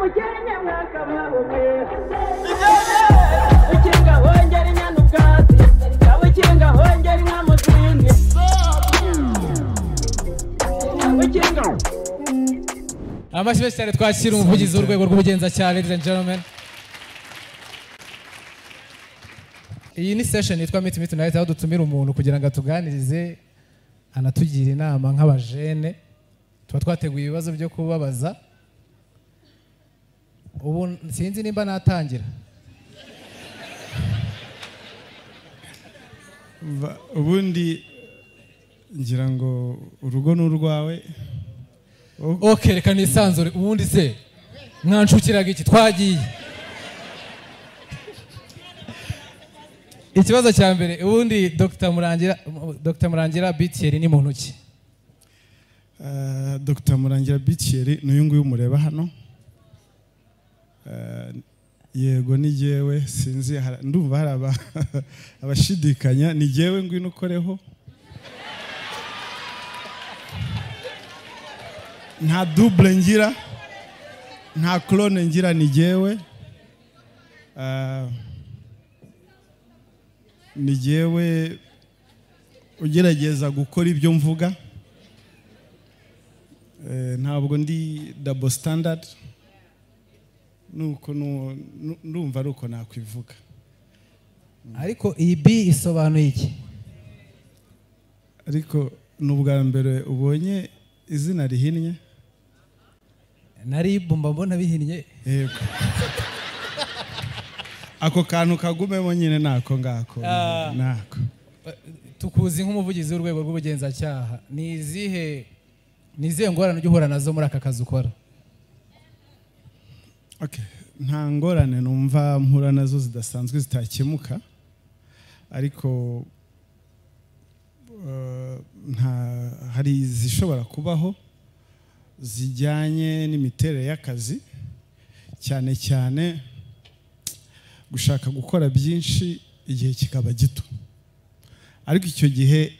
mukenya mwakabawe ukinga hongera inyana ubwatsi ukinga hongera inka mu zindi ukinga amashyi cyane twakira umuvugizi w'urwego rw'ubugenzacyaha. Ladies and gentlemen, iyi ni session yitwa Meet Me Tonight, aho dutumira umuntu kugira ngo atuganirize anatugira inama nk'abajene. Tuba twateguye ibibazo byo kubabaza. Ubu sinzi nimba natangira. Ubundi ngira ngo urugo n'urwawe. Okay, reka nisanzure. Ubundi se mwanshukiraga iki? Twagiye. Ikibazo cya mbere, ubundi Dr. Murangira Bitieri ni muntu ki? Dr. Murangira Bitieri n'uyu nguyu mureba hano. Yego ni jewe, sinzi ndumva hari abashidikanya, ni jewe ngwino ukoreho. Nta double ngira, nta clone ngira, ni jewe. Ni jewe ugerageza gukora ibyo mvuga. Ntabwo ndi double standard. Nuko ndumva ruko nakwivuga. Ariko iyi B isobanuye iki? Ariko n'ubwa mbere ubonye izina rihinnye? Nari bumba mbona bihinnye. Yego. Ako kantu kagumemo nyine nako ngako. Nako. Tukuzi nk'umuvugizi w'urwego rw'ubugenzacyaha. Ni izihe ngorane ujya uhura nazo muri aka kazi ukora? Okay. Nta ngorane numva mpura nazo zidasanzwe zitakemuka. Ariko hari izishobora kubaho zijyanye n'imiterere y'akazi, cyane cyane gushaka gukora byinshi igihe kikaba gito. Ariko icyo gihe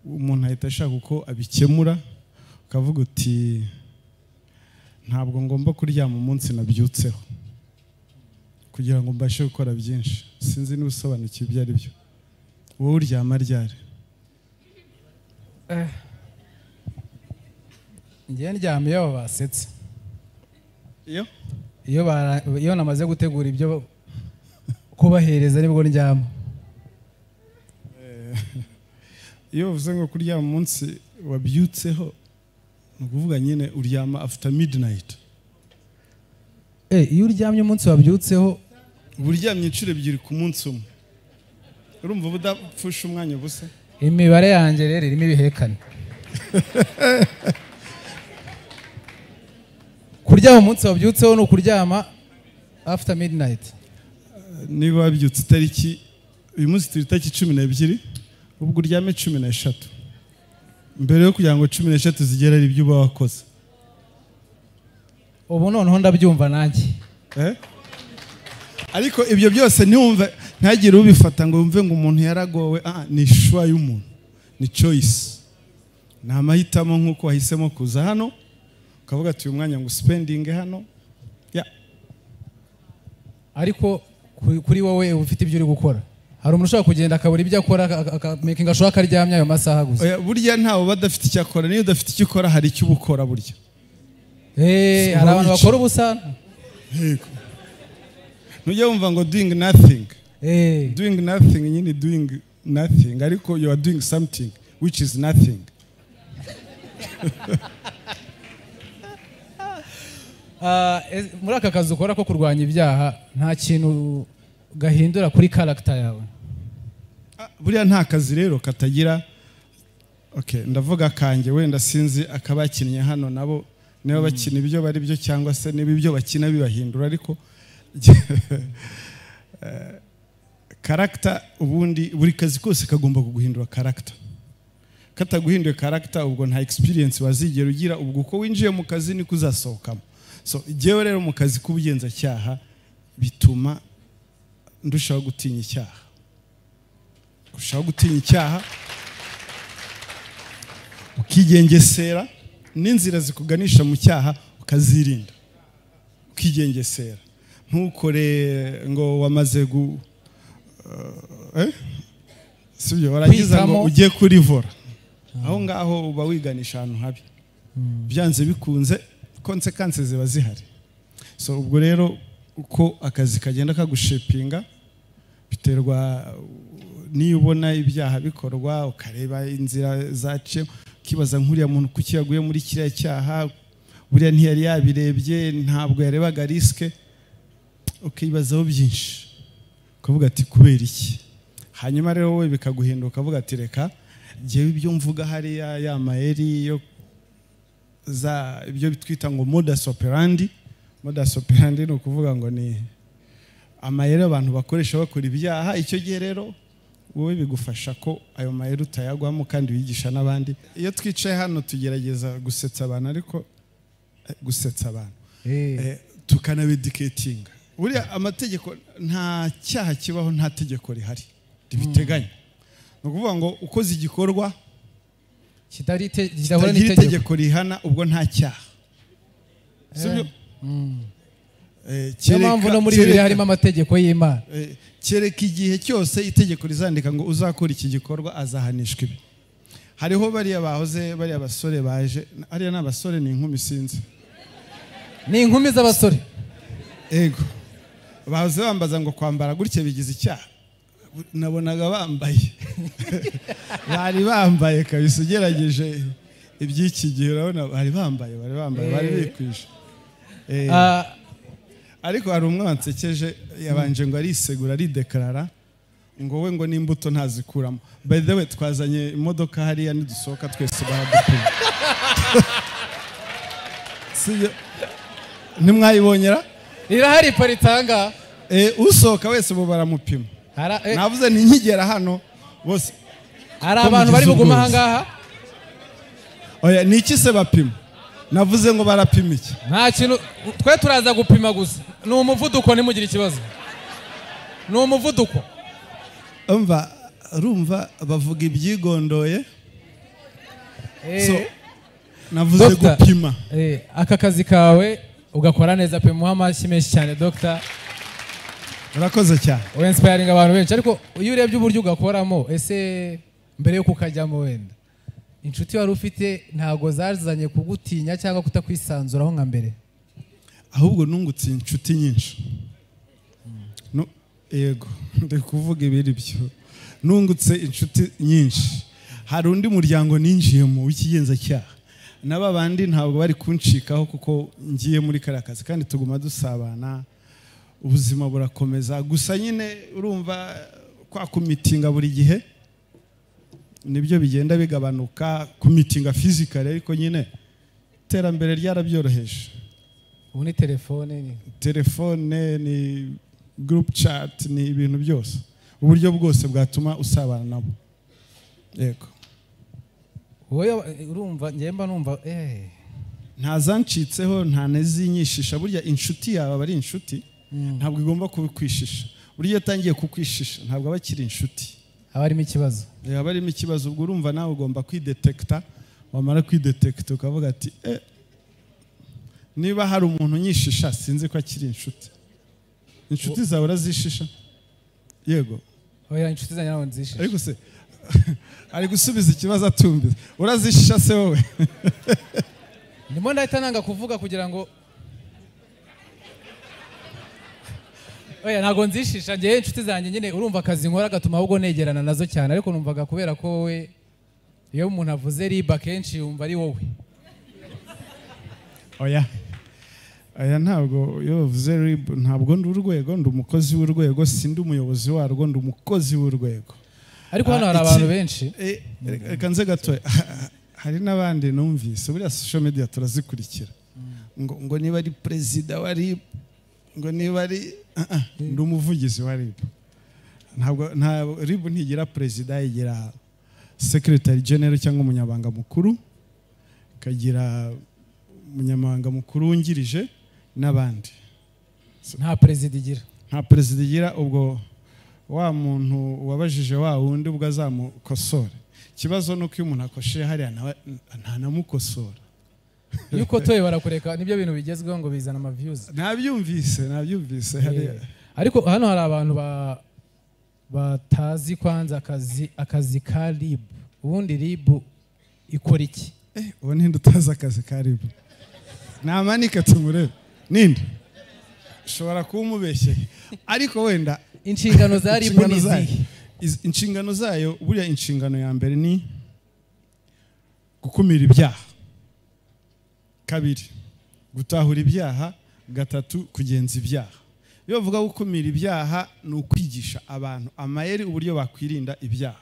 umuntu ahita ashaka uko abikemura, ukavuga uti ntabwo ngomba kuryama umunsi nabyutseho kugira ngo mbashe gukora byinshi. Sinzi n'ubusobanukiwe ibyo ari byo. Wowe uryama ryari? Ngiye ndyama iyo basetse. Iyo namaze gutegura ibyo kubahereza nibwo ndyama. Iyo uvuze ngo kuryama umunsi wabyutseho, ni ukuvuga nyine uryama after midnight. Iyo uryamye umunsi wabyutseho, uryamye inshuro ebyiri ku munsi umwe, urumva ubudapfusha umwanya ubusa? Imibare yanjye rero irimo ibihekane. Kuryama umunsi wabyutseho ni ukuryama after midnight. Niba wabyutse itariki, uyu munsi turi itariki 12, ubwo uryame 13 mbere yo kugira ngo 13 zigera ari ibyo uba wakoze. Ubu noneho ndabyumva nanjye. Ariko ibyo byose ntiwumve, ntagire ubifata ngo wumve ngo umuntu yaragowe. Ni ishwa y'umuntu, ni choice, ni amahitamo nk'uko wahisemo kuza hano ukavuga ati uyu mwanya ngo spending hano. Ariko kuri wowe ufite ibyo uri gukora, hari umuntu ushobora kugenda akabura ibyo akora akamakinga ashobora akaryamya ayo masaha gusa. Burya ntawe badafite icyo akora. Niyo udafite icyo ukora hari icyo ubukora burya. Hari abantu bakora ubusa. Yego. Nujya wumva ngo doing nothing. Doing nothing nyine doing nothing, ariko you are doing something which is nothing. Muri aka kazi ukora ko kurwanya ibyaha, nta kintu gahindura kuri character yawe? Buriya nta kazi rero katagira. Okay, ndavuga kanjye wenda sinzi akabakinnye hano nabo niba bakina ibyo bari byo cyangwa se niba ibyo bakina bibahindura, ariko character ubundi buri kazi kose kagomba kuguhindura character. Kataguhinduye character ubwo nta experience wazigera ugira, ubwo uko winjiye mu kazi niko uzasohokamo. So jewe rero mu kazi k'ubugenzacyaha bituma ndushaho gutinya icyaha. Kurushaho gutinya icyaha, ukigengesera n'inzira zikuganisha mu cyaha ukazirinda. ukigengesera ntukore ngo wamaze sibyo waragiza ngo ugiye kurivora aho ngaho uba wiganisha ahantu habi byanze bikunze consequences ziba zihari. So ubwo rero uko akazi kagenda kagushepinga biterwa niyo ubona ibyaha bikorwa ukareba inzira zace kibaza nkuriya muntu kuki yaguye muri kiriya cyaha buriya ntiyari yabirebye ntabwo yarebaga riske ukibazaho byinshi ukavuga ati kubera iki. Hanyuma rero wowe bikaguhinduka ukavuga ati reka jewe ibyo mvuga hariya ya maeri yo za ibyo bitwita ngo modus operandi. Modus operandi ni ukuvuga ngo ni amayeri abantu bakoresha bakora ibyaha. Icyo gihe rero wowe bigufasha ko ayo mayeri utayagwamo kandi wigisha n'abandi. Iyo twicaye hano tugerageza gusetsa abantu ariko gusetsa abantu tukanabediketinga. Buriya amategeko nta cyaha kibaho nta tegeko rihari ribiteganya. No kuvuga ngo ukoze igikorwa kitari itegeko rihana ubwo nta cyaha. Sibyo? Cyo mpamvu no muri Bibiliya harimo amategeko y'Imana. Kereka igihe cyose itegeko rizandika ngo uzakora iki gikorwa azahanishwa ibi. Hariho bariya bahoze bariya basore baje ariya n'abasore ni inkumi sinzi. Ni inkumi z'abasore. Ego. Bahoze bambaza ngo kwambara gutya bigize icyaha. Nabonaga bambaye. Bari bambaye kabisa ugerageje iby'iki gihe urabona bari bambaye bari bikwije. Ariko hari umwe wansekeje yabanje ngo arisegura aridekarara ngo we ngo n'imbuto ntazikuramo. By the way twazanye imodoka hariya nidusohoka twese baradupima. Siyo nimwayibonyera irahari paritanga usohoka wese bo baramupima. Navuze ni nkigera hano bose hari abantu bari buguma hangaha. Oya niki se bapima? Navuze ngo barapima iki? Nta kintu twe turaza gupima gusa. Ni umuvuduko nimugire ikibazo. Ni umuvuduko. Rumva bavuga ibyigondoye. So navuze gupima. Aka kazi kawe ugakora neza pe muha amashyi menshi cyane Dr. Urakoze cyane. Inspiring abantu benshi ariko iyo urebye uburyo ugakoramo ese mbere yo kukajyamo wenda inshuti wari ufite ntago zazanye kugutinya cyangwa kutakwisanzuraho nka mbere? Ahubwo nungutse inshuti nyinshi. No yego ndi kuvuga ibiri byo. Nungutse inshuti nyinshi. Hari undi muryango ninjiyemo w'ikigenza cyaha. Naba bandi ntabwo bari kuncikaho kuko ngiye muri karakazi kandi tuguma dusabana. Ubuzima burakomeza gusa nyine urumva kwa kumitinga buri gihe nibyo bigenda bigabanuka kumitinga physical ariko nyine terambere ryarabyoroheje. Ubu ni telefone ni group chat ni ibintu byose uburyo bwose bwatuma usabana nabo. Yego wowe urumva ngemba numva ntazancitseho nta nazinyishisha. Burya inshuti yawe bari inshuti ntabwo igomba kubikwishisha. Burya yatangiye kukwishisha ntabwo abakiri inshuti. Abarimo ikibazo. Abarimo ikibazo ubwo urumva nawe ugomba kwidetecta. Wamara kwidetecta ukavuga ati niba hari umuntu nyishisha sinzi ko akiri inshuti. Inshuti zawe urazishisha? Yego. Oya inshuti zanjye nawe nzishisha. Ariko se ari gusubiza ikibazo atumbiza. Urazishisha se wowe? Ndimo ndahita nanga kuvuga kugira ngo oya ntago nzishisha ngiye inshuti zanjye nyine urumva akazi nkora gatuma ahubwo negerana nazo cyane ariko numvaga kubera ko wowe iyo umuntu avuze riba kenshi yumva ari wowe. Aya ntabwo iyo bavuze rib ntabwo ndi urwego ndi umukozi w'urwego sindi umuyobozi warwo ndi umukozi w'urwego. Ariko hano hari abantu benshi. Reka nze gato hari n'abandi numvise buriya social media turazikurikira ngo niba ari president wa RIB ngo niba ari ndi umuvugizi wa RIB. Ntabwo RIB ntigira president igira secretary general cyangwa umunyabanga mukuru kagira umunyamabanga mukuru wungirije n'abandi. Nta president igira. Nta president igira ubwo wa muntu wabajije wa wundi ubwo azamukosora. Kibazo nuko iyo umuntu akoshe hariya nta namukosora. yuko toye barakureka nibyo bintu bigezweho ngo bizana ama views. nabyumvise hariya. Ariko hano hari abantu batazi kwanza akazi ka RIB. Ubundi RIB ikora iki? Ubu ninde utazi akazi ka RIB? Namanika tumurebe. Ninde? Ushobora kumubeshye. Ariko wenda inshingano za RIB nizi. Inshingano zayo buriya inshingano ya mbere ni gukumira ibyaha. Kabiri, gutahura ibyaha. Gatatu, kugenza ibyaha. Iyo bavuga gukumira ibyaha ni ukwigisha abantu amayeri uburyo bakwirinda ibyaha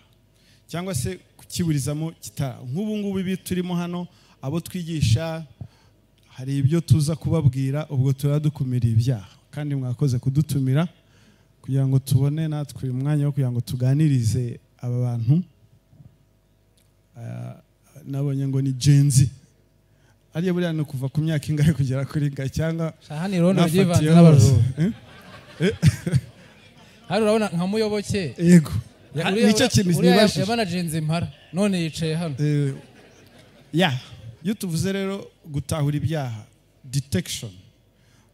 cyangwa se kukiburizamo kitara. Nk'ubu ngubu ibi turimo hano abo twigisha hari ibyo tuza kubabwira, ubwo turadukumira ibyaha. Kandi mwakoze kudutumira kugira ngo tubone natwe umwanya wo kugira ngo tuganirize aba bantu. Nabonye ngo ni Gen Z. Ariye buriya no kuva ku myaka ingahe kugera kuri ga cyangwa shahani rono byivanze n'abajura. Hari urabona nka Muyoboke. Yego. Nicyo kintu nibashije. Yabana Gen Z impara none yicaye hano. Iyo tuvuze rero gutahura ibyaha, detection,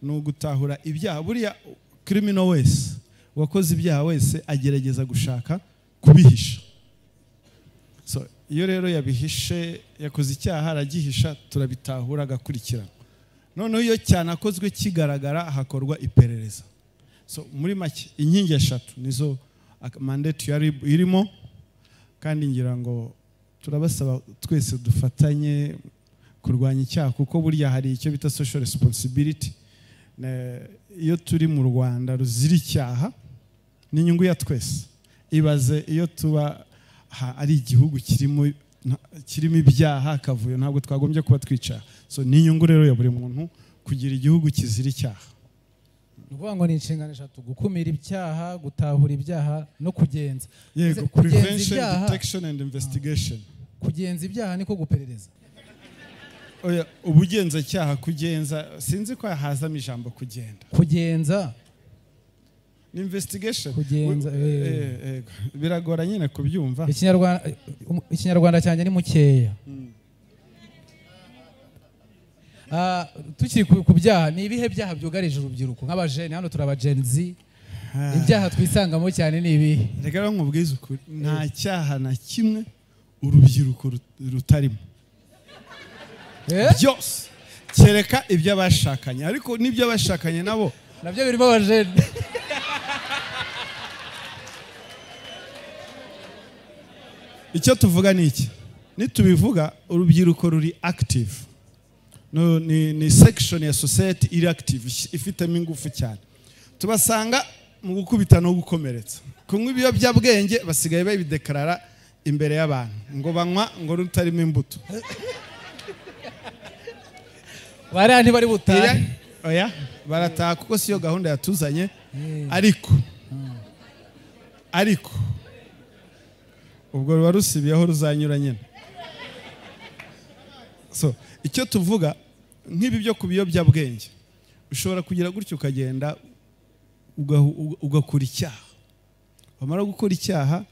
no gutahura ibyaha. Buriya criminal wese wakoze ibyaha wese agerageza gushaka kubihisha. So iyo rero yabihishe yakoze icyaha aragihisha, turabitahura agakurikirana. Noneho iyo cyane akozwe kigaragara hakorwa iperereza. So muri make inkingi eshatu nizo mandate ya RIB irimo, kandi ngira ngo turabasaba twese dufatanye kurwanya icyaha, kuko burya hari icyo bita social responsibility. Iyo turi mu Rwanda ruzira icyaha ni inyungu ya twese. Ibaze iyo tuba ari igihugu kirimo ibyaha akavuyo, ntabwo twagombye kuba twicara. So ni inyungu rero ya buri muntu kugira igihugu kizira icyaha. Nuvuga ngo ni inshingano eshatu: gukumira ibyaha, gutahura ibyaha no kugenza. Yego, prevention, detection and investigation. Kugenza ibyaha niko guperereza. Oya, ubugenzacyaha kugenza sinzi ko hazamo ijambo kugenda. Kugenza investigation. Kugenza biragora nyine kubyumva. Ikinyarwanda cyanjye ni mukeya. Tukiri ku byaha, ni ibihe byaha byugarije urubyiruko nk'abajene hano turaba Gen Z? Ibyaha twisangamo cyane ni ibihe? Reka rero nkubwize ukuri, nta cyaha na kimwe urubyiruko rutarimo. Byose kereka ibyo bashakanye, ariko n'ibyo bashakanye nabo nabyo birimo abajene. Icyo tuvuga ni iki? Nitubivuga urubyiruko ruri active. No, ni section ya society iri active, ifitemo ingufu cyane. Tubasanga mu gukubita no gukomeretsa. Kunywa ibiyobyabwenge basigaye babidekarara imbere y'abantu ngo banywa ngo rutarimo imbuto. Bari bari butaha. Oya, barataha kuko siyo gahunda yatuzanye. Ariko ubwo rusibiyeho ruzanyura nyine. So icyo tuvuga nk'ibi byo kubiyobyabwenge, ushobora kugira gutyo ukagenda ugakora icyaha. Wamara gukora icyaha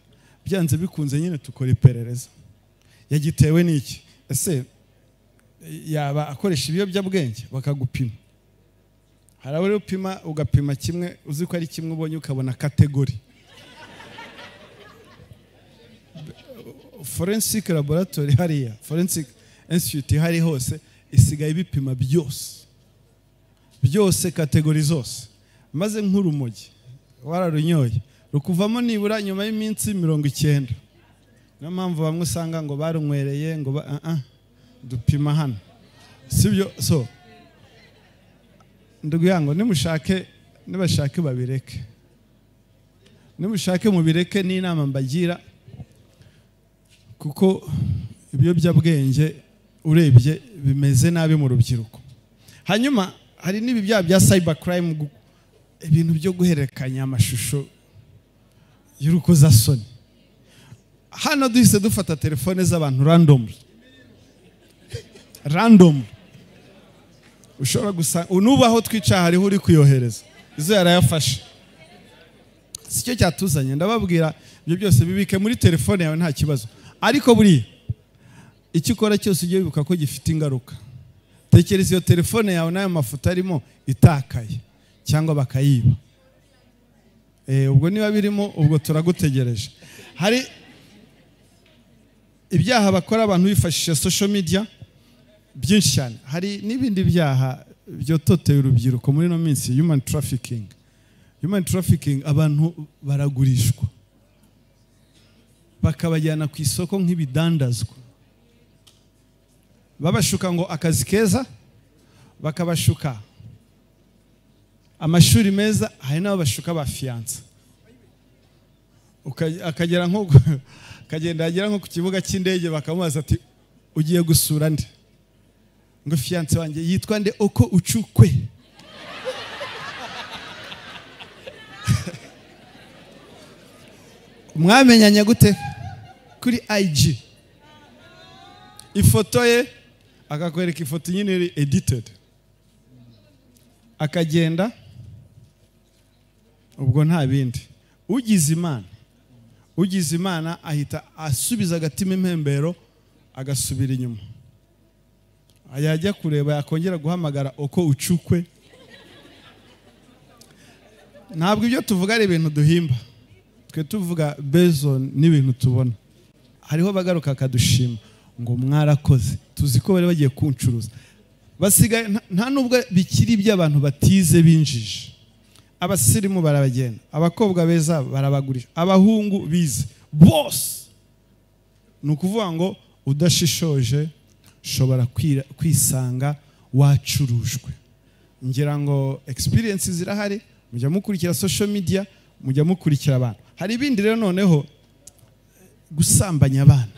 byanze bikunze nyine tukora iperereza. Yagitewe n'iki? Ese yaba akoresha ibiyobyabwenge bakagupima. Hari aho upima ugapima kimwe uzi ko ari kimwe ubonye ukabona kategori. Forensic laboratory hariya, forensic institute hari hose isigaye bipima byose kategori zose. Maze nk'urumogi wararunyoye rukuvamo nibura nyuma y'iminsi 90. Niyo mpamvu bamwe usanga ngo barunywereye ngo dupima hano, sibyo? So nduguyango nibashake babireke, nimushake mubireke n'inama mbagira, kuko ibiyobyabwenge urebye bimeze nabi mu rubyiruko. Hanyuma hari n'ibi bya cyber crime, ibintu byo guhererekanya amashusho y'urukozasoni. Hano duhise dufata telefone z'abantu random. Ushobora gusa unubaho twica hariho uri kuyohereza, izo yarayafashe. Sicyo cyatuzanye, ndababwira ibyo byose bibike muri telefone yawe nta kibazo. Ariko buri icyo ukora cyose ujye wibuka ko gifite ingaruka. tekereza iyo telefone yawe n'ayo mafoto arimo itakaye cyangwa bakayiba. Ubwo niba birimo ubwo turagutegereje. Hari ibyaha bakora abantu bifashisha social media byinshi cyane. Hari n'ibindi byaha byototeye urubyiruko muri no minsi, human trafficking. Human trafficking, abantu baragurishwa bakabajyana ku isoko nk'ibidandazwa, babashuka ngo akazi keza, bakabashuka amashuri meza, hari n'abo bashuka ba fiyanse. Akagera nko kagenda agera nko ku kibuga cy'indege bakamubaza ati ugiye gusura nde? Ngo fiyanse wanjye yitwa nde Oko Uchukwe. Mwamenyanye gute? Kuri IG. Ifoto ye akakwereka ifoto nyine iri edited, akagenda. Ubwo nta bindi. Ugize Imana ahita asubiza agatima impembero agasubira inyuma. Ayajya kureba yakongera guhamagara Oko Uchukwe. Ntabwo ibyo tuvuga ari ibintu duhimba, twe tuvuga bezon n'ibintu tubona. Hariho bagaruka akadushima ngo mwarakoze, tuzi ko bari bagiye kuncuruza. Basigaye nta nubwo bikiri by'abantu batize binjije. Abasirimu barabagenda, abakobwa beza barabagurisha, abahungu bize bose. Nukuvuga ngo udashishoje shobora kwisanga wacurujwe. Ngira ngo experience zirahari, mujya mukurikira social media, mujya mukurikira abantu. Hari ibindi rero noneho gusambanya abana.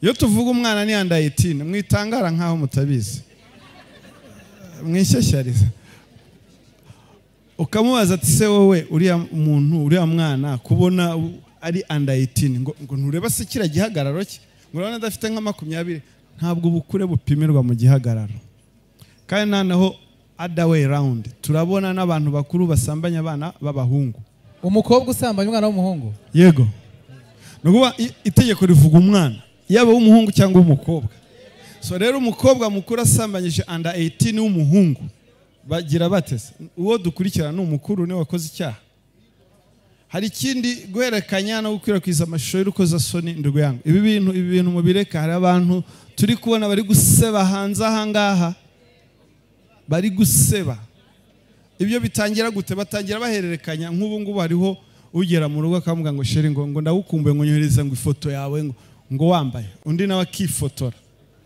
Iyo tuvuga umwana ni under 18 mwitangara nkaho mutabizi, mwishyashyariza. Ukamubaza ati se wowe uriya muntu uriya mwana kubona ari under 18 ngo ntureba se kira gihagararo cye, ngo urabona adafite nka 20, ntabwo ubukure bupimirwa mu gihagararo. Kandi naho other way round, turabona n'abantu bakuru basambanya abana b'abahungu. Umukobwa usambanya umwana w'umuhungu? Yego. Nukuba itegeko rivuga umwana, yaba w'umuhungu cyangwa w'umukobwa. So rero umukobwa mukuru asambanyije under 18 w'umuhungu, bagira batese uwo dukurikirana n'umukuru ni wakoze icyaha. Hari ikindi guherekanya no gukwirakwiza amashusho y'urukoza soni ndugo yangu. Ibi bintu mubireka. Hari abantu turi kubona bari guseba hanze ahangaha, bari guseba. Ibyo bitangira gute? Batangira bahererekanya. Nk'ubu ngubu hariho ugera mu rugo akamuga ngo sheri ngo ndagukumbuye ngo nyohereza ngo ifoto yawe ngo wambaye, undi nawe akifotora.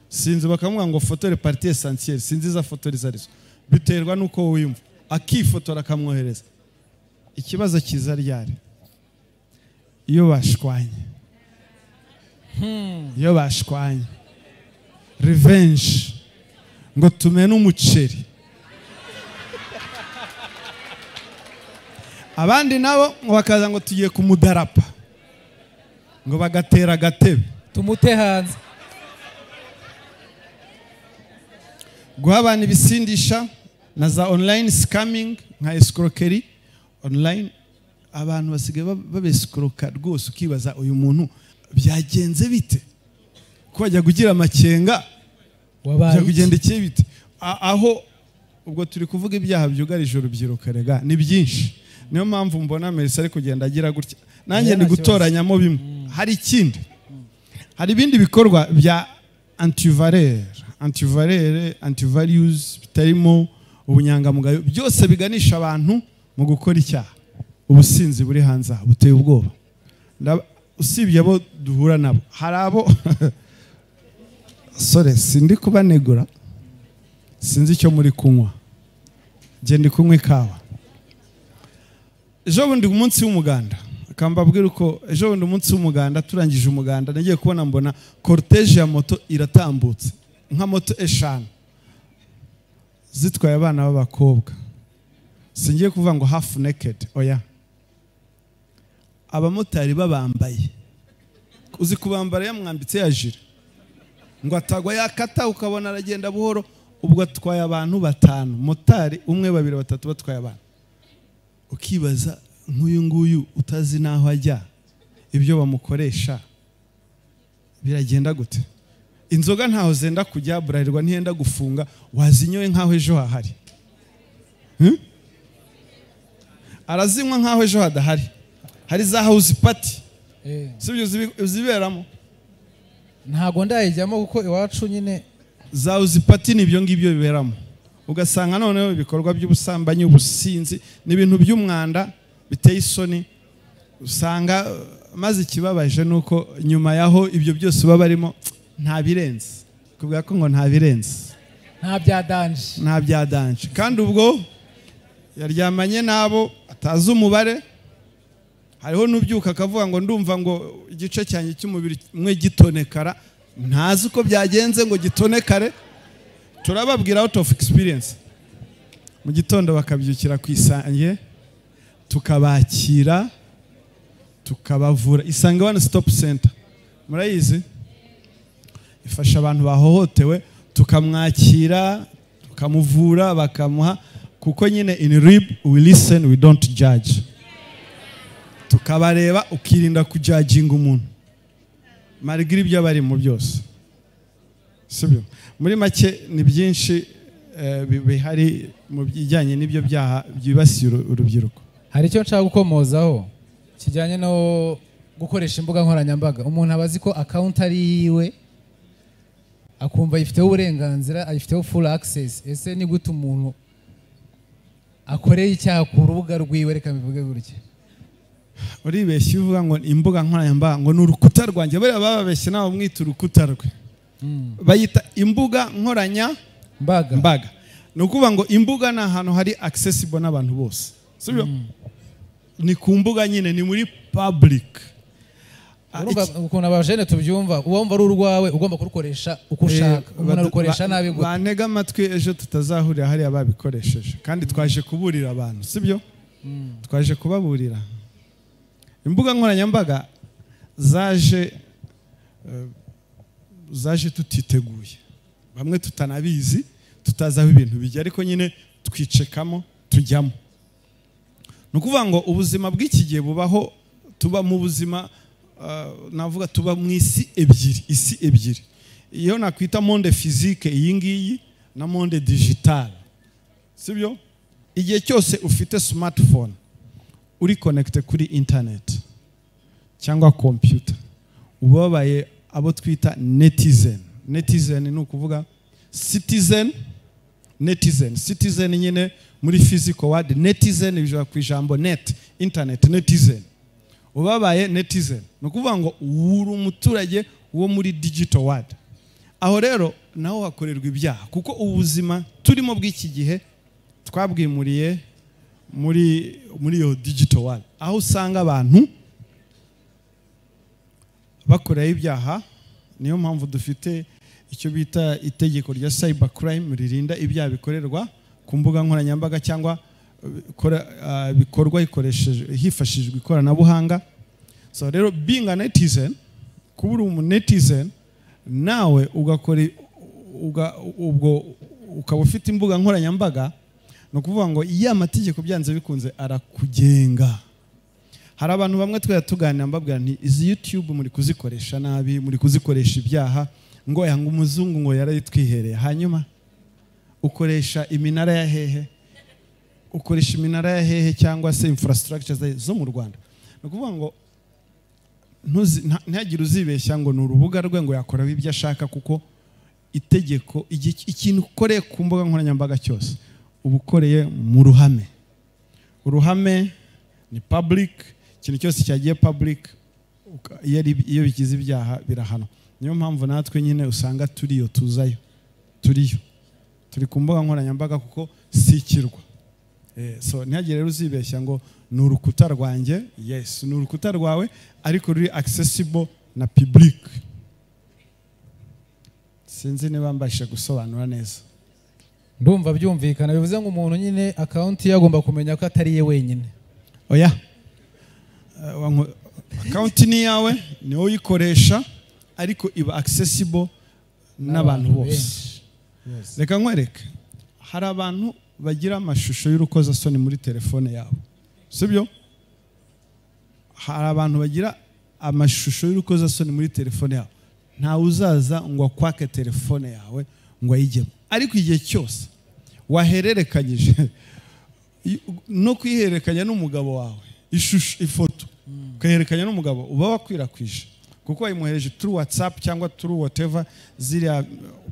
Sinzi bakamuga ngo fotore partie essentielle, sinzi za foto rizarizo. Biterwa nuko wiyumva. Akifotora akamwohereza. Ikibazo kiza ryari? Iyo bashwanye. Iyo bashwanye. Revenge. Ngo tumene umuceri. Abandi nabo bakaza ngo tugiye kumudarapa. Ngo bagatera agatebe. Tumute hanze. Guha abantu ibisindisha na za online scamming nka escroquerie online. Abantu basigaye babescroka rwose, ukibaza uyu muntu byagenze bite ko bajya kugira amakenga, bajya kugendekeye bite. Aho ubwo turi kuvuga ibyaha byugarije urubyiruko, rega ni byinshi. Niyo mpamvu mbona Mercy ari kugenda agira gutya, nanjye ni gutoranyamo bimwe. Hari ikindi, hari ibindi bikorwa bya antivalues bitarimo ubunyangamugayo, byose biganisha abantu mu gukora icyaha. Ubusinzi buri hanze buteye ubwoba. Usibye abo duhura nabo, hari abo sore sindi kubanegura, sinzi icyo muri kunywa, je ndi kunywa ikawa. Ejo bundi umunsi w'umuganda, akambabwira uko ejo bundi umunsi w'umuganda turangije umuganda, nagiye kubona mbona cortege ya moto iratambutse, nka moto 5 zitwaye abana b'abakobwa. Singiye kuvuga ngo half naked, oya. Abamotari babambaye, uzi kubambara yamwambitse yajira ngo atagwa yakata, ukabona aragenda buhoro. Ubwo atwaye abantu 5, motari umwe 2 3 batwaye abantu. Ukibaza nk'uyu nguyu utazi naho ajya, ibyo bamukoresha biragenda gute? inzoga ntaho zenda kujya, Bralirwa ntiyenda gufunga, wazinyoye nkaho ejo hahari. Arazinywa nkaho ejo hadahari. Hari za house party. Sibyo uziberamo? Ntago ndayijyamo kuko iwacu nyine za house party nibyo ngibyo biberamo. Ugasanga noneho ibikorwa by'ubusambanyi, ubusinzi n'ibintu by'umwanda biteye isoni. Usanga maze ikibabaje nuko nyuma yaho ibyo byose baba barimo nta birenze. Kuvuga ko ngo nta birenze. Nta byadanje. Kandi ubwo yaryamanye nabo atazi umubare. Hariho nubyuka akavuga ngo ndumva ngo igice cyanjye cy'umubiri mwe gitonekara, ntazi uko byagenze ngo gitonekare. Turababwira out of experience. Mu gitondo bakabyukira ku Isange, tukabakira, tukabavura. Isange One Stop Center murayizi, ifasha abantu bahohotewe, tukamwakira, tukamuvura, bakamuha, kuko nyine in RIB we listen, we don't judge. Tukabareba ukirinda kujudginga umuntu marigiri ibyo bari mu byose. Sibyo? Muri make ni byinshi bihari mu bijyanye n'ibyo byaha byibasiye urubyiruko. Hari icyo nshaka gukomozaho kijyanye no gukoresha imbuga nkoranyambaga. Umuntu abazi ko account ari yiwe, akumva yifiteho uburenganzira, ayifiteho full access. Ese ni gute umuntu akoreye icyaha ku rubuga rwiwe? Reka bivuge gutya. Uribeshye uvuga ngo imbuga nkoranyambaga ngo n'urukuta rwanjye. Bari bababeshye nawe mwita urukuta rwe. Bayita imbuga nkoranyambaga. Ni ukuvuga ngo imbuga ni ahantu hari accessible n'abantu bose. Sibyo? Ni ku mbuga nyine, ni muri public. Ukuntu abajene tubyumva, uwumva ari urwawe ugomba kurukoresha uko ushaka. Umuntu arukoresha nabi gute? Bantega amatwi ejo tutazahurira hariya babikoresheje. Kandi twaje kuburira abantu, sibyo? Twaje kubaburira. Imbuga nkoranyambaga zaje tutiteguye. Bamwe tutanabizi, tutazaho ibintu bijya, ariko nyine twicekamo tujyamo. Nukuvuga ngo ubuzima bw'iki gihe bubaho, tuba mu buzima navuga tuba mu isi ebyiri. Iyo nakwita monde physique iyi ngiyi na monde digital. Sibyo? Igihe cyose ufite smartphone, uri connected kuri internet cyangwa computer, ubabaye abo twita netizen. Netizen ni ukuvuga citizen, netizen. Citizen nyine muri physical word, netizen bijwa ku ijambo net, internet, netizen. Ubabaye netizen ni ukuvuga ngo uri umuturage wo muri digital world. Aho rero naho hakorerwa ibyaha, kuko ubuzima turimo bw'iki gihe twabwimuriye muri yo digital world, aho usanga abantu bakoreye ibyaha. Niyo mpamvu dufite icyo bita itegeko rya cyber crime ririnda ibyaha bikorerwa ku mbuga nkoranyambaga cyangwa bikorwa hifashishijwe ikoranabuhanga. So rero being a netizen, kuba uri umu netizen nawe ugakora ukaba ufite imbuga nkoranyambaga, no kuvuga ngo iya amategeko byanze bikunze arakugenga. Hari abantu bamwe twatuganira mbabwira nti izi YouTube muri kuzikoresha nabi, muri kuzikoresha ibyaha, ngo yanga umuzungu ngo yarayitwihereye. Hanyuma ukoresha iminara ya hehe? Ukoresha iminara ya hehe cyangwa se infrastructure zo mu Rwanda? No kuvuga ngo ntihagire uzibeshya ngo ni urubuga rwe ngo yakoraho ibyo ashaka, kuko itegeko ikintu ukoreye ku mbuga nkoranyambaga cyose uba ukoreye mu ruhame. Uruhame ni public, ikintu cyose cyagiye public iyo bikize ibyaha birahano. Niyo mpamvu natwe nyine usanga turiyo tuzayo, turi ku mbuga nkoranyambaga kuko sikirwa. So ntihagire rero uzibeshya ngo ni urukuta rwanjye. Yes, ni urukuta rwawe, ariko ruri accessible na public. Sinzi niba mbasha gusobanura neza. Ndumva byumvikana. Bivuze ngo umuntu nyine account yagomba kumenya ko atari ye wenyine. Oya, account ni yawe, ni wowe uyikoresha, ariko iba accessible n'abantu bose. Reka nkwereke, hari abantu bagira amashusho y'urukozasoni muri telefone yabo, sibyo? Hari abantu bagira amashusho y'urukozasoni muri telefone yabo. nta uzaza ngo akwake telefone yawe ngo ayigemo. Ariko igihe cyose wahererekanyije no kwihererekanya n'umugabo wawe ishusho ifoto ukahererekanya n'umugabo uba wakwirakwije kuko wayimuhereje through WhatsApp cyangwa through whatever ziriya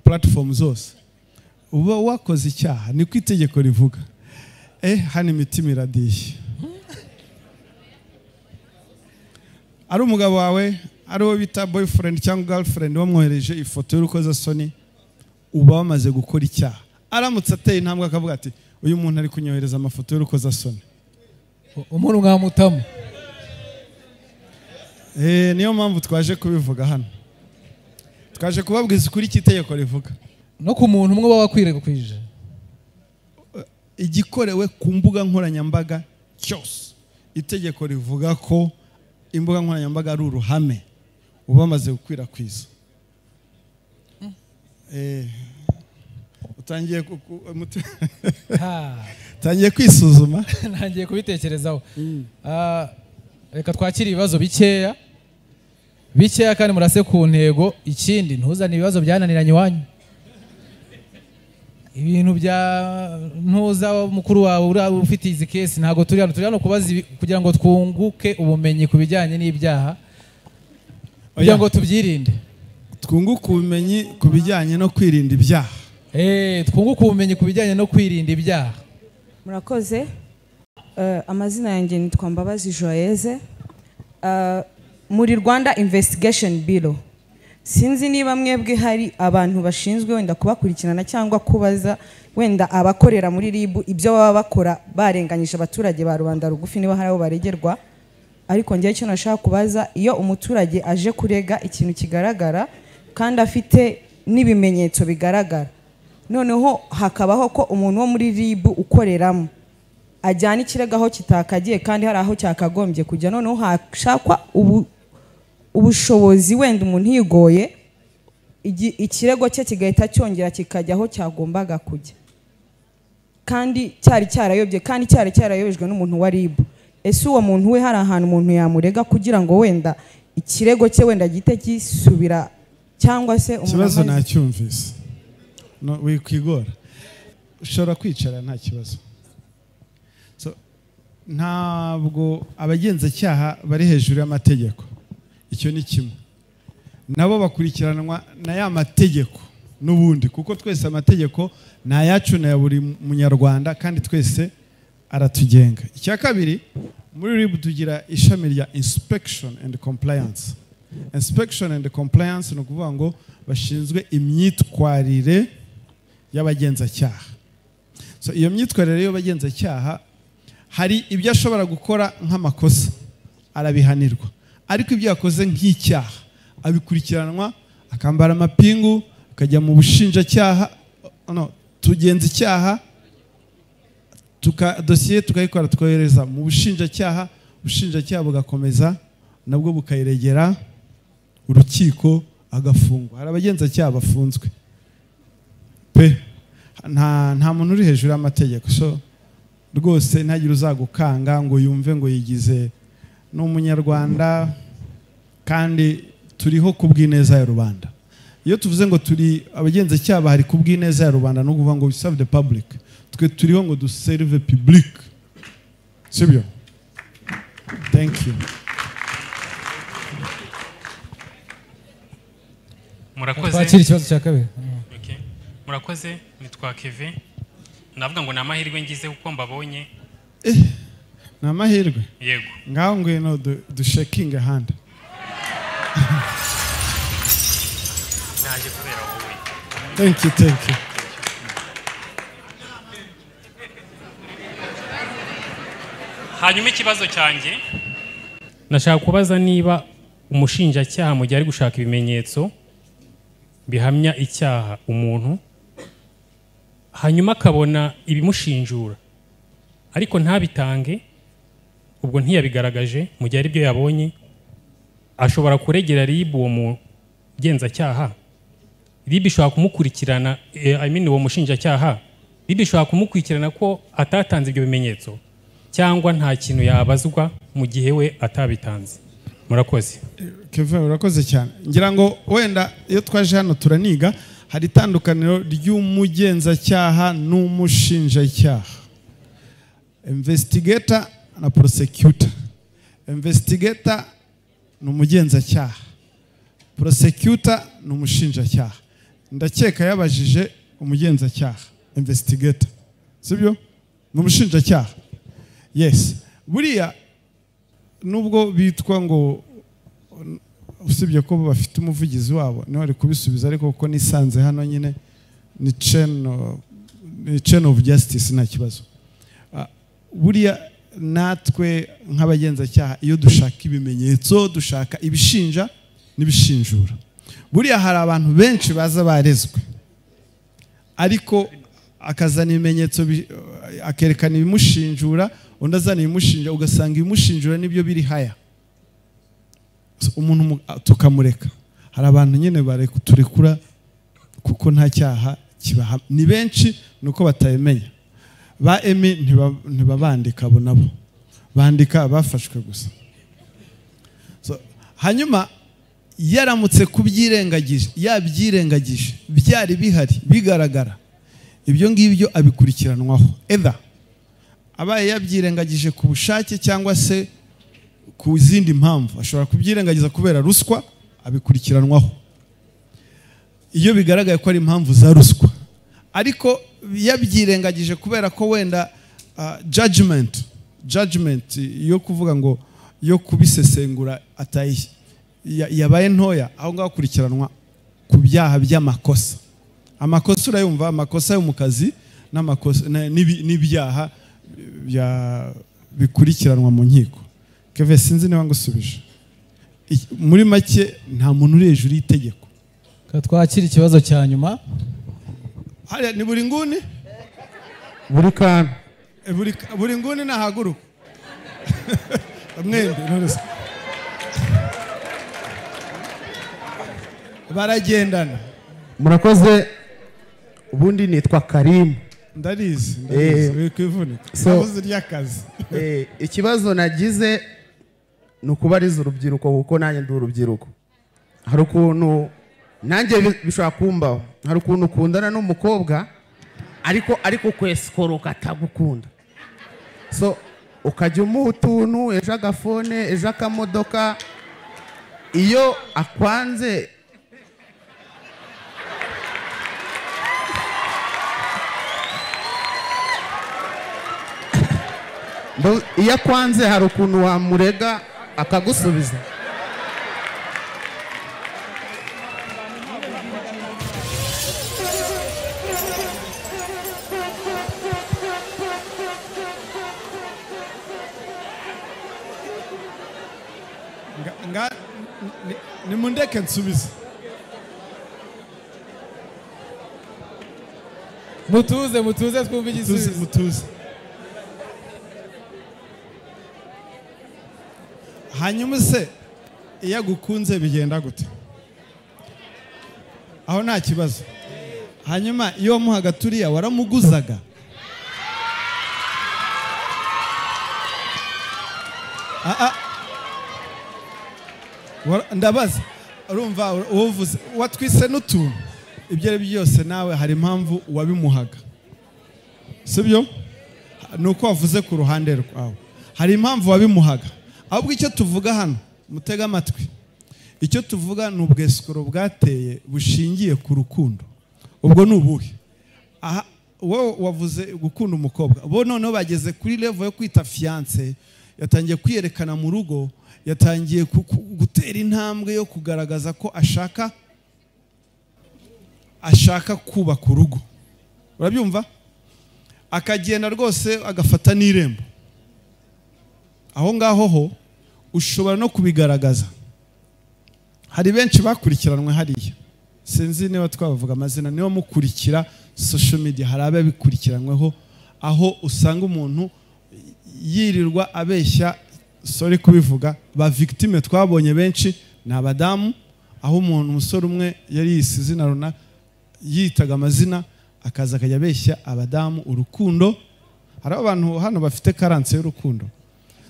platform zose, uba wakoze icyaha. Niko itegeko rivuga. Hano imitima iradiye. Ari umugabo wawe, ari uwo bita boyfriend cyangwa girlfriend wamwohereje ifoto y'urukozasoni, uba wamaze gukora icyaha. Aramutse ateye intambwe akavuga ati uyu muntu ari kunyohereza amafoto y'urukozasoni, umuntu nkamutamo. Niyo mpamvu twaje kubivuga hano. Twaje kubabwiza ukuri itegeko rivuga. No ku muntu umwe wakwirekwije igikorewe ku mbuga nkoranyambaga cyose, itegeko rivuga ko imbuga nkoranyambaga ari uruhame uba wamaze gukwirakwiza. Utangiye kwisuzuma. Ntangiye kubitekerezaho. Reka twakire ibibazo bikeya kandi murase ku ntego. Ikindi ntuzane ibibazo byananiranye iwanyu, ibintu bya ntuza mukuru wawe ufite izi case. Ntago turi hano kubaza kugira ngo twunguke ubumenyi ku bijyanye n'ibyaha, kugira ngo tubyirinde. Twunguke ubumenyi ku bijyanye no kwirinda ibyaha. Twunguke ubumenyi ku bijyanye no kwirinda ibyaha. Murakoze. Amazina yanjye nitwa Mbabazi Joyeze. Muri Rwanda Investigation Bureau, sinzi niba mwebwe hari abantu bashinzwe wenda kubakurikirana cyangwa kubaza wenda abakorera muri RIB ibyo baba bakora barenganyije abaturage ba rubanda rugufi, niba hari abo baregerwa. Ariko njye icyo nashaka kubaza, iyo umuturage aje kurega ikintu kigaragara kandi afite n'ibimenyetso bigaragara, noneho hakabaho ko umuntu wo muri RIB ukoreramo ajyana ikirego aho kitakagiye kandi hari aho cyakagombye kujya, noneho hashakwa ubushobozi wenda umuntu yigoye ikirego cye kigahita cyongera kikajya aho cyagombaga kujya kandi cyari cyarayobye kandi cyari cyarayobejwe n'umuntu wa RIB. Ese uwo muntu we hari ahantu umuntu yamurega kugira ngo wenda ikirego cye wenda gite gisubira cyangwa se ikibazo nacyumvise? No, wikwigora, ushobora kwicara nta kibazo. Ntabwo abagenzacyaha bari hejuru y'amategeko, icyo ni kimwe. Nabo bakurikiranwa na ya mategeko n'ubundi, kuko twese amategeko ni ayacu na ya buri munyarwanda kandi twese aratugenga. Icya kabiri, muri RIB tugira ishami rya inspection and compliance. Inspection and compliance ni ukuvuga ngo bashinzwe imyitwarire y'abagenzacyaha. So iyo myitwarire y'abagenzacyaha hari ibyo ashobora gukora nk'amakosa arabihanirwa, ariko ibyo yakoze nk'icyaha abikurikiranwa, akambara amapingu, akajya mu bushinjacyaha, tugenza icyaha, dosiye tukayikora tukohereza mu bushinjacyaha, ubushinjacyaha bugakomeza nabwo bukayiregera urukiko, agafungwa. Hari abagenzacyaha bafunzwe pe, nta muntu uri hejuru y'amategeko. So rwose ntagire uzagukanga ngo yumve ngo yigize n'umunyarwanda, kandi turiho kubw'ineza ya rubanda. Iyo tuvuze ngo turi abagenzacyaha bahari kubw'ineza ya rubanda, no kuvuga ngo we serve the public, twe turiho ngo du serve public, sibyo? Thank you. Murakoze. Twakira ikibazo cya kabiri. Okay. Murakoze, nitwa Kevin. Navuga ngo namahirwe ngize kuko mbabonye. Namahirwe? Yego. Ngaho ngwino du shaking hand. Naje kubera wowe. Thank you. Hanyuma ikibazo cyanjye nashaka kubaza niba umushinjacyaha mu gihe ari gushaka ibimenyetso bihamya icyaha umuntu, hanyuma akabona ibimushinjura ariko ntabitange, ubwo ntiyabigaragaje mu gihe ari byo yabonye, ashobora kuregera RIB uwo mugenzacyaha. RIB ishobora kumukurikirana, uwo mushinjacyaha RIB ishobora kumukurikirana ko atatanze ibyo bimenyetso, cyangwa nta kintu yabazwa mu gihe we atabitanze. murakoze. Kevin urakoze cyane. Ngira ngo wenda iyo twaje hano turaniga hari itandukaniro ry'umugenzacyaha n'umushinjacyaha. Investigator na prosecutor. Investigator ni umugenzacyaha, prosecutor ni umushinjacyaha. Ndakeka yabajije umugenzacyaha, investigator, sibyo? Ni umushinjacyaha. Yes. Buriya nubwo bitwa ngo usibye ko bafite umuvugizi wabo niwe ari kubisubiza, ariko kuko nisanze hano nyine ni chain of justice nta kibazo. Buriya natwe nk'abagenzacyaha iyo dushaka ibimenyetso, dushaka ibishinja n'ibishinjura, buriya hari abantu benshi baza barezwe ariko akazana ibimenyetso akerekana ibimushinjura, undi azana ibimushinja, ugasanga ibimushinjura nibyo biri haya, umuntu tukamureka. Hari abantu nyine turekura kuko nta cyaha kibaha, ni benshi nuko batayimenya. Ba Emi ntibabandika abo nabo, bandika abafashwe gusa. Hanyuma yaramutse kubyirengagije, yabyirengagije byari bihari bigaragara, ibyo ngibyo abikurikiranwaho. Either abaye yabyirengagije ku bushake cyangwa se ku zindi mpamvu, ashobora kubyirengagiza kubera ruswa, abikurikiranwaho iyo bigaragaye ko ari impamvu za ruswa. Ariko yabyirengagije kubera ko wenda judgment yo kuvuga ngo yo kubisesengura atayi yabaye ntoya, aho ngaho kurikiranwa ku byaha by'amakosa. Amakosa urayumva, amakosa yo mu kazi n'amakosa n'ibyaha bikurikiranwa mu nkiko. Keve sinzi niba ngusubije. Muri make nta muntu uri hejuru y'itegeko. Twakira ikibazo cya nyuma. Hariya ni buri nguni? Buri kantu. Buri nguni nahaguruka. Mwembi nonese. Baragendana. Murakoze. Ubundi nitwa Karim. Ndarizi wikivunika. Abuze ry'akazi. Ikibazo nagize nukubariza urubyiruko kuko nanjye ndi urubyiruko. Hari ukuntu nanjye bishobora kumbaho, hari ukuntu ukundana n'umukobwa ariko kweskoroka atagukunda, so ukajya umuha utuntu, ejo agafone, ejo akamodoka. Iyo akwanze hari ukuntu wamurega akagusubiza. Nimundeke nsubize. Mutuze twumve igisubizo. Mutuze. Hanyuma se iyo agukunze bigenda gute? Aho nta kibazo. Hanyuma iyo muhaga turiya waramuguzaga? Ndabaza, urumva uvuze watwise n'utuntu, ibyo ari byose nawe hari impamvu wabimuhaga, sibyo? Nuko wavuze ku ruhande rwawe hari impamvu wabimuhaga. Ahubwo icyo tuvuga hano, mutega amatwi, icyo tuvuga ni ubwesukoro bwateye bushingiye ku rukundo. Ubwo ni ubuhe? Aha wowe wavuze gukunda umukobwa, bo noneho bageze kuri level yo kwita fiance, yatangiye kwiyerekana mu rugo, yatangiye gutera intambwe yo kugaragaza ko ashaka kubaka urugo. Urabyumva? Akagenda rwose agafata n'irembo. Aho ngaho ho ushobora no kubigaragaza. Hari benshi bakurikiranwe hariya, sinzi niba twabavuga amazina, niba mukurikira social media hari ababikurikiranweho, aho usanga umuntu yirirwa abeshya, sorry kubivuga, ba victime twabonye benshi ni abadamu, aho umusore umwe yari yise izina runaka, yitaga amazina, akaza akajya abeshya abadamu urukundo. Hari abantu hano bafite karanse y'urukundo,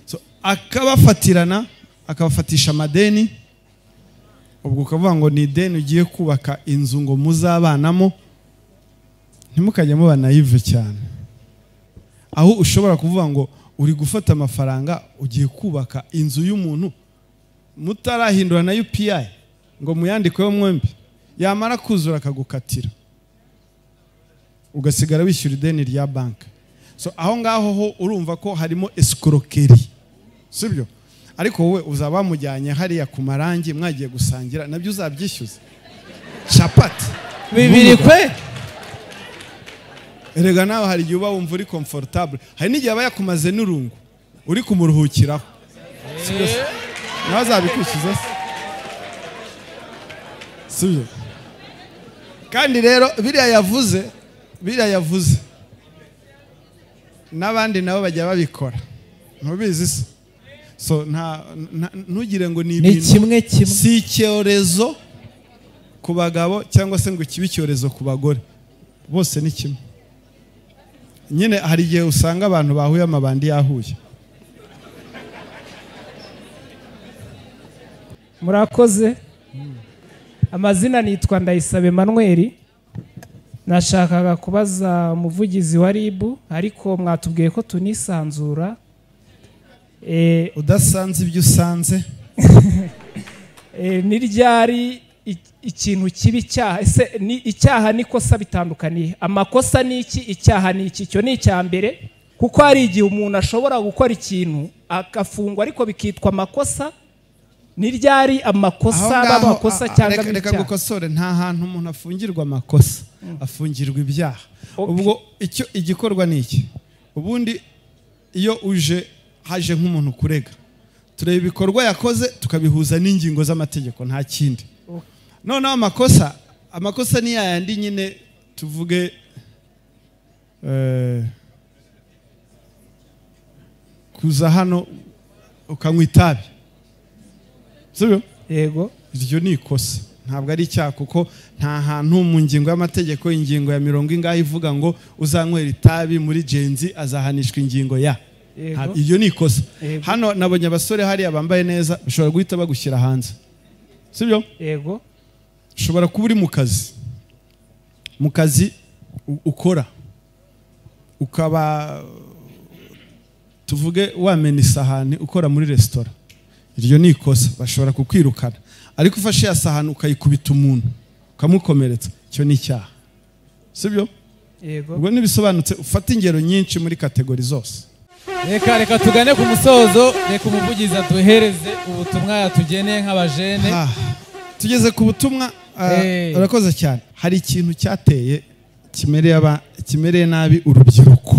so akabafatirana akabafatisha amadeni, ubwo ukavuga ngo ni ideni ugiye kubaka inzu ngo muzabanamo, ntimukajye muba naive cyane, aho ushobora kuvuga ngo uri gufata amafaranga ugiye kubaka inzu y'umuntu mutarahindura na UPI ngo muyandikeho mwembi, yamara kuzura akagukatira ugasigara wishyura ideni rya banki. So aho ngaho ho urumva ko harimo escroquerie, sibyo? Ariko wowe uzaba wamujyanye hariya ku marangi mwagiye gusangira, nabyo uzabyishyuza chapati bibiri kwe. Erega nawe hari igihe uba wumva uri comfortable, hari n'igihe aba yakumaze n'urungu uri kumuruhukiraho, sibyo? Nawe azabikwishyuza, sibyo? Kandi rero biriya yavuze n'abandi nabo bajya babikora, ntubizi se? So ntugire ngo ni ibintu kimwe si icyorezo ku bagabo cyangwa se ngo kibe icyorezo ku bagore, bose ni kimwe. Nyine hari igihe usanga abantu bahuye amabandi yahuye. Murakoze. Amazina nitwa Ndayisabe Emmanuel. Nashakaga kubaza umuvugizi wa RIB, ariko mwatubwiye ko tunisanzura. Udasanze ibyo usanze. Ni ryari ikintu kibi cyaha? Ese ni icyaha n'ikosa bitandukaniye? Amakosa ni iki, icyaha ni iki? Cyo ni icyambere, kuko hari igihe umuntu ashobora gukora ikintu akafungwa ariko bikitwa amakosa. Ni ryari amakosa n'amakosa cyangwa ibyaha? Reka gukosore, nta hantu umuntu afungirwa amakosa, afungirwa ibyaha. Ubwo icyo igikorwa ni iki? Ubundi iyo haje nk'umuntu kurega, tureba ibikorwa yakoze tukabihuza n'ingingo z'amategeko, nta kindi. Noneho amakosa ni yayandi nyine tuvuge kuza hano ukanywa itabi, sibyo? Yego. Iryo ni ikosa, ntabwo ari icyaha, kuko nta hantu mu ngingo y'amategeko ingingo ya 40 ingahe ivuga ngo uzanywera itabi muri genzi azahanishwa ingingo ya. Iryo ni ikosa. Hano nabonye abasore hariya bambaye neza, bashobora guhita bagushyira hanze, sibyo? Yego. Ushobora kuba uri mu kazi ukora, ukaba tuvuge wamena isahani ukora muri resitora, iryo ni ikosa, bashobora kukwirukana. Ariko ufashe ya sahani ukayikubita umuntu ukamukomeretsa, cyo ni icyaha, sibyo? Yego. Ubwo nibisobanutse, ufata ingero nyinshi muri kategori zose. Reka tugane ku musozo, reka umuvugizi aduhereze ubutumwa yatugeneye nk'abajene. Tugeze ku butumwa. Urakoze cyane. Hari ikintu cyateye kimereye nabi urubyiruko,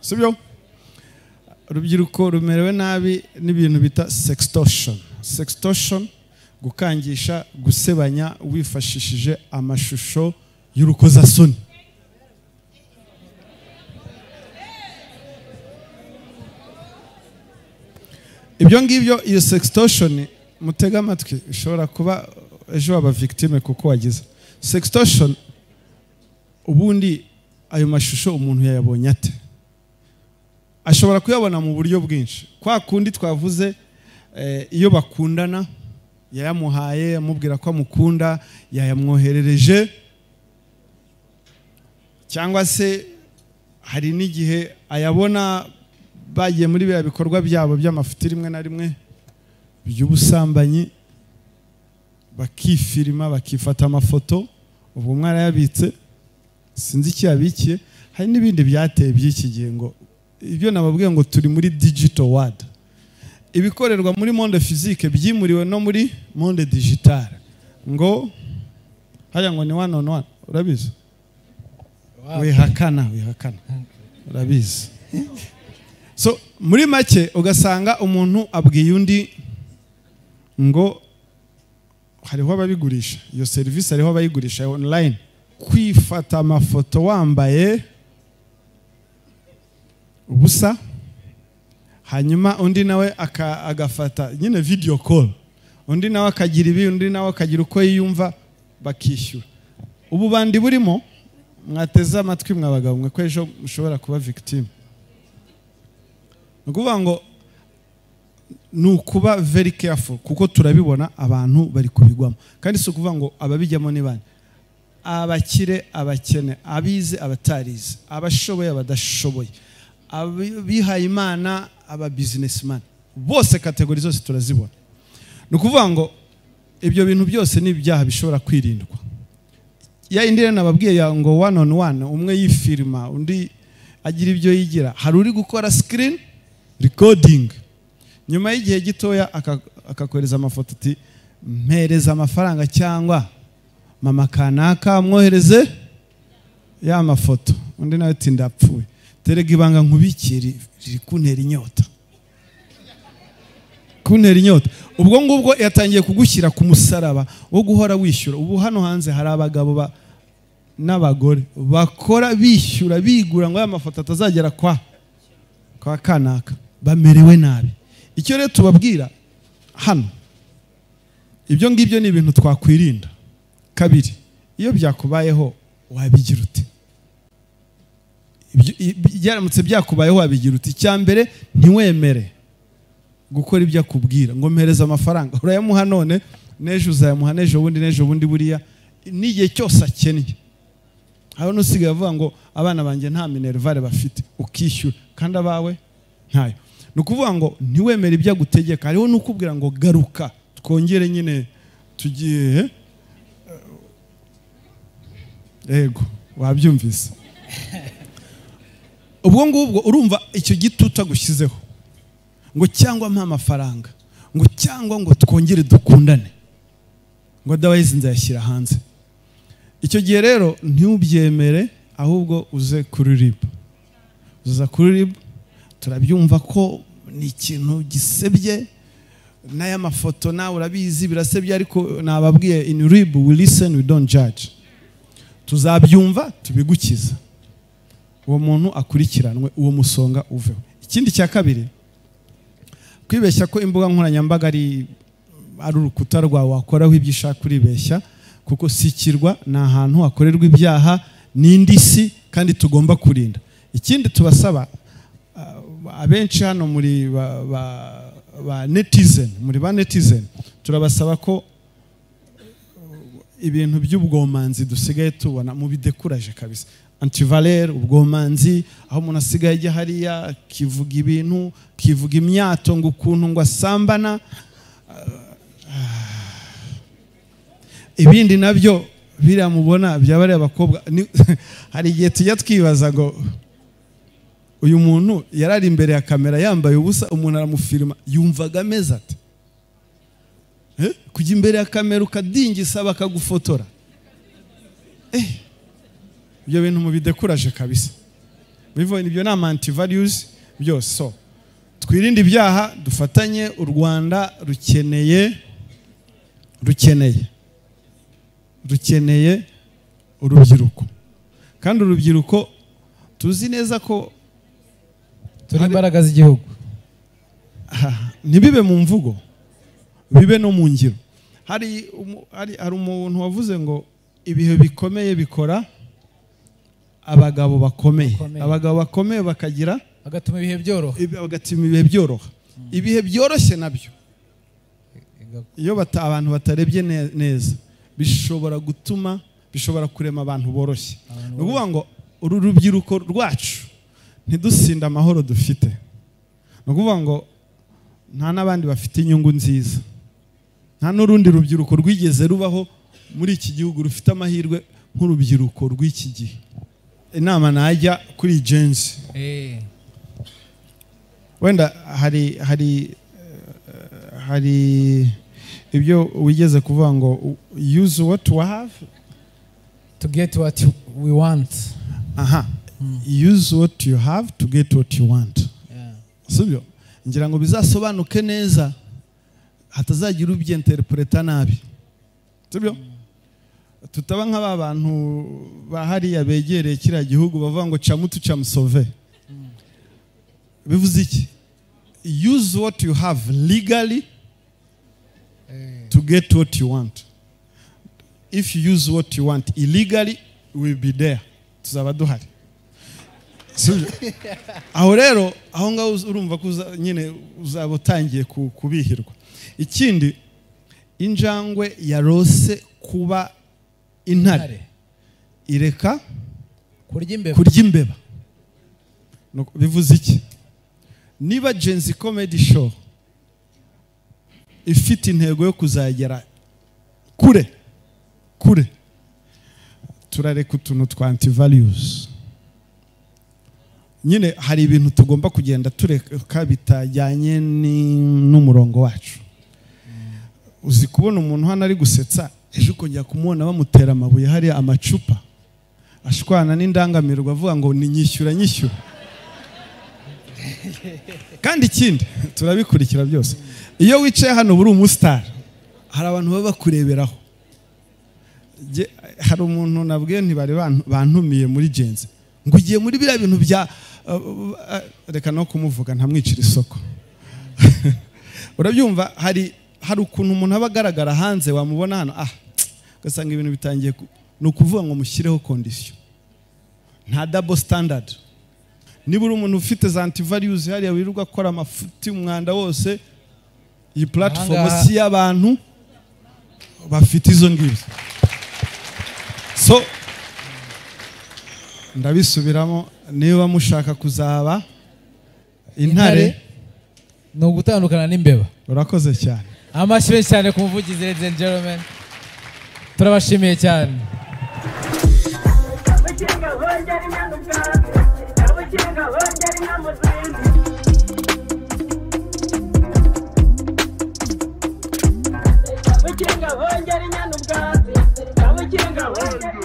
sibyo? Urubyiruko rumerewe nabi n'ibintu bita sextortion, gukangisha, gusebanya wifashishije amashusho y'urukozasoni. Ibyo ngibyo, iyo sextortion, mutega amatwi, ishobora kuba ejo waba victime kuko wagize sextortion. Ubundi ayo mashusho umuntu yayabonye ate? Ashobora kuyabona mu buryo bwinshi. Kwa kundi twavuze, iyo bakundana yayamuhaye, amubwira ko amukunda, yayamwoherereje, cyangwa se hari n'igihe ayabona bagiye muri bya bikorwa byabo by'amafuti rimwe na rimwe by'ubusambanyi, bakifirima, bakifata amafoto, ubwo mwarayabitse, sinzi icyo yabikiye. Hari n'ibindi byateye by'iki gihe, ngo ibyo nababwiye ngo turi muri digital world, ibikorerwa muri monde physique byimuriwe no muri monde digital, ngo haya ngo ni one on one, urabizi? Wihakana urabizi? So muri make ugasanga umuntu abwiye undi ngo hariho ababigurisha, iyo service hariho abayigurisha online, kwifata amafoto wambaye ubusa, hanyuma undi nawe agafata nyine video call, undi nawe akagira ibi, undi nawe akagira uko yiyumva, bakishyura. Ubu bandi burimo, mwateze amatwi mwabagabo mwe, ko ejo mushobora kuba victime. Nukuvuga ngo ni ukuba very careful kuko turabibona abantu bari kubigwamo kandi si ukuvuga ngo ababijyamo ni bane abakire abakene abize abatarize abashoboye abadashoboye abihaye imana aba businessman bose kategori zose turazibona ni ukuvuga ngo ibyo bintu byose ni ibyaha bishobora kwirindwa ya indire nababwiye ya ngo one on one umwe yifirima undi agira ibyo yigira hari uri gukora screen recording nyuma y'igihe gitoya akakoreza amafoto ati mpereza amafaranga cyangwa mama kanaka mwohereze ya mafoto undi nawe ati ndapfuye terega ibanga nkubikiri riri kuntera inyota ubwo ngubwo yatangiye kugushyira ku musaraba wo guhora wishyura ubu hano hanze hari abagabo n'abagore bakora bishyura bigura ngo ya mafoto atazagera kwa kanaka bamerewe nabi icyo rero tubabwira hano ibyo ngibyo ni ibintu twakwirinda kabiri iyo byakubayeho wabigira ute byaramutse byakubayeho wabigira ute icyambere ntiwemere gukora ibyo akubwira ngo mpereza amafaranga urayamuha none n'ejo uzayamuha n'ejo bundi buriya n'igihe cyose akennye aho nusigaye avuga ngo abana banjye nta minervare bafite ukishyura kandi abawe ntayo ni ukuvuga ngo ntiwemere ibyo agutegeka hariho n'ukubwira ngo garuka twongere nyine tugiye yego wabyumvise ubwo ngubwo urumva icyo gitutu agushyizeho ngo cyangwa mpa amafaranga ngo cyangwa ngo twongere dukundane ngo otherwise nzayashyira hanze icyo gihe rero ntubyemere ahubwo uze kuri RIB uza kuri RIB turabyumva ko ni ikintu gisebye n'aya mafoto nawe urabizi birasebye ariko nababwiye in RIB we listen we don't judge tuzabyumva tubigukiza uwo muntu akurikiranwe uwo musonga uveho ikindi cya kabiri kwibeshya ko imbuga nkoranyambaga ari urukuta rwawe wakoraho ibyo ushaka uribeshya kuko sikirwa ni ahantu hakorerwa ibyaha n'indisi kandi tugomba kurinda ikindi tubasaba abenshi hano muri ba netizen turabasaba ko ibintu by'ubwomanzi dusigaye tubona mu bidekuraje kabisa antivalere ubwomanzi aho umuntu asigaye ajya hariya kivuga ibintu kivuga imyato ngo ukuntu ngo asambana ibindi nabyo biramubona byabari abakobwa hari igihe tujya twibaza ngo uyu muntu yarari imbere ya kamera yambaye ubusa umuntu aramufirima yumvaga ameze ati kujya imbere ya kamera ukadingisa bakagufotora ibyo bintu mu bidekuraje kabisa bivuye ibyo ni amanti values byose so twirinde ibyaha dufatanye u Rwanda rukeneye urubyiruko kandi urubyiruko tuzi neza ko turi imbaraga z'igihugu ntibibe mu mvugo bibe no mu ngiro hari umuntu wavuze ngo ibihe bikomeye bikora abagabo bakomeye bakagira bagatuma ibihe byoroha ibihe byoroshye nabyo iyo abantu batarebye neza bishobora kurema abantu boroshye ni ukuvuga ngo uru rubyiruko rwacu ntidusinde amahoro dufite ni ukuvuga ngo nta n'abandi bafite inyungu nziza nta n'urundi rubyiruko rwigeze rubaho muri iki gihugu rufite amahirwe nk'urubyiruko rw'iki gihe inama najya kuri genzi wenda hari ibyo wigeze kuvuga ngo use what we have to get what we want use what you have to get what you want sibyo ngira ngo bizasobanuke neza hatazagira ubyenterpreta nabi sibyo tutaba nk'aba bantu bahariya begereye kiriya gihugu bavuga ngo camutu camusove bivuze iki use what you have legally to get what you want. If you use what you want illegally, we'll be there. Tuzaba duhari. aho rero aho ngaho urumva ko nyine uzaba utangiye kubihirwa. Ikindi, injangwe yarose kuba intare ireka kurya imbeba. Bivuze iki? Niba Genzi Comedy Show ifite intego yo kuzagera kure turareka utuntu twa anti-values. Nyine hari ibintu tugomba kugenda tureka bitajyanye n'umurongo wacu. Uzi kubona umuntu hano ari gusetsa, ejo ukongera kumubona bamutera amabuye hari amacupa ashwana n'indangamirwa avuga ngo ni nyishyura. Kandi ikindi turabikurikira byose. Iyo wicaye hano buri umustar, hari abantu baba bakureberaho. Hari umuntu nabwiye ntibari bantumiye muri Genzi ngo ugiye muri biriya bintu bya reka no kumuvuga ntamwicira isoko. Urabyumva, hari ukuntu umuntu aba agaragara hanze wamubona hano ugasanga ibintu bitangiye ni ukuvuga ngo mushyireho condition, nta double standard. Niba uri umuntu ufite za anti-values hariya wirirwa akora amafuti umwanda wose, iyi platform si y'abantu bafite izo ngibyo. So ndabisubiramo, niba mushaka kuzaba intare ni ugutandukana n'imbeba. Urakoze cyane. Amashyi menshi cyane ku muvugizi, ladies and gentlemen, turabashimiye cyane. Kabukinga hongera inyana ubwatsi, kabukinga hongera